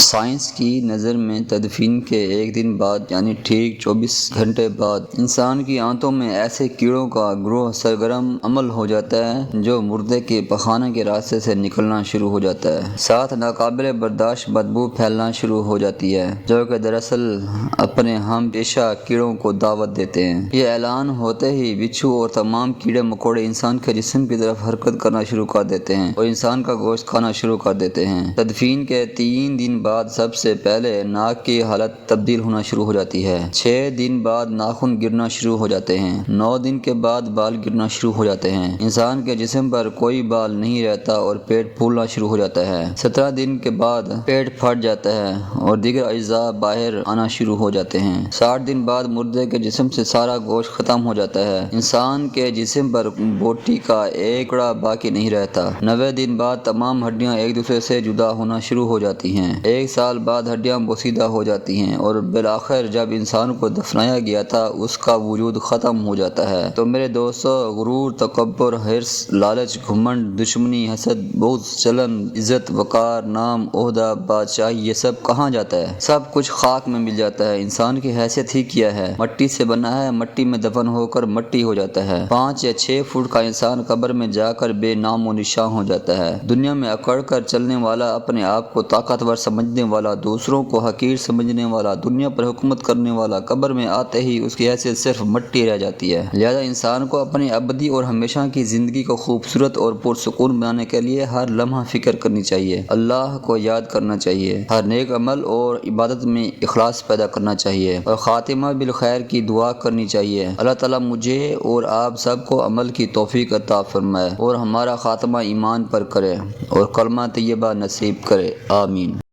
Science کی نظر میں تدفین کے ایک دن بعد یعنی ٹھیک 24 گھنٹے بعد انسان کی آنتوں میں ایسے کیڑوں کا گروہ سرگرم عمل ہو جاتا ہے جو مردے کے پخانے کے راستے سے نکلنا شروع ہو جاتا ہے، ساتھ ناقابل برداشت بدبو پھیلنا شروع ہو جاتی ہے جو کہ دراصل اپنے ہم پیشہ کیڑوں کو دعوت دیتے ہیں۔ یہ اعلان ہوتے ہی بچھو اور تمام کیڑے مکوڑے انسان کے جسم کی طرف حرکت کرنا شروع کر دیتے ہیں اور انسان کا گوشت کھانا شروع کر دیتے ہیں۔ تدفین کے 3 دن بعد سب سے پہلے ناک کی حالت تبدیل ہونا شروع ہو جاتی ہے، 6 دن بعد ناخن گرنا شروع ہو جاتے ہیں، 9 دن کے بعد بال گرنا شروع ہو جاتے ہیں، انسان کے جسم پر کوئی بال نہیں رہتا اور پیٹ پھولنا شروع ہو جاتا ہے، 17 دن کے بعد پیٹ پھٹ جاتا ہے اور دیگر اجزاء باہر آنا شروع ہو جاتے ہیں، 60 دن بعد مردے کے جسم سے سارا گوشت ختم ہو جاتا ہے، انسان کے جسم پر بوٹی کا ایک ٹکڑا باقی نہیں رہتا، 90 دن بعد تمام ہڈیاں ایک دوسرے سے جدا ہونا شروع ہو جاتی ہیں، 1 سال بعد ہڈیاں بوسیدہ ہو جاتی ہیں اور بالآخر جب انسان کو دفنایا گیا تھا اس کا وجود ختم ہو جاتا ہے۔ تو میرے دوستو، غرور، تکبر، حرص، لالچ، گھمنڈ، دشمنی، حسد، بغض، جلن، عزت، وقار، نام، عہدہ، بادشاہی، یہ سب کہاں جاتا ہے؟ سب کچھ خاک میں مل جاتا ہے۔ انسان کی حیثیت ہی کیا ہے؟ مٹی سے بنا ہے، مٹی میں دفن ہو کر مٹی ہو جاتا ہے۔ 5 یا 6 فٹ کا انسان قبر میں جا کر بے نام و نشاں ہو جاتا ہے۔ دنیا میں اکڑ کر چلنے والا، اپنے آپ کو طاقتور سمجھنے والا، دوسروں کو حقیر سمجھنے والا، دنیا پر حکومت کرنے والا، قبر میں آتے ہی اس کی حیثیت صرف مٹی رہ جاتی ہے۔ لہذا انسان کو اپنی ابدی اور ہمیشہ کی زندگی کو خوبصورت اور پرسکون بنانے کے لیے ہر لمحہ فکر کرنی چاہیے، اللہ کو یاد کرنا چاہیے، ہر نیک عمل اور عبادت میں اخلاص پیدا کرنا چاہیے اور خاتمہ بالخیر کی دعا کرنی چاہیے۔ اللہ تعالیٰ مجھے اور آپ سب کو عمل کی توفیق عطا فرمائے اور ہمارا خاتمہ ایمان پر کرے اور کلمہ طیبہ نصیب کرے، آمین۔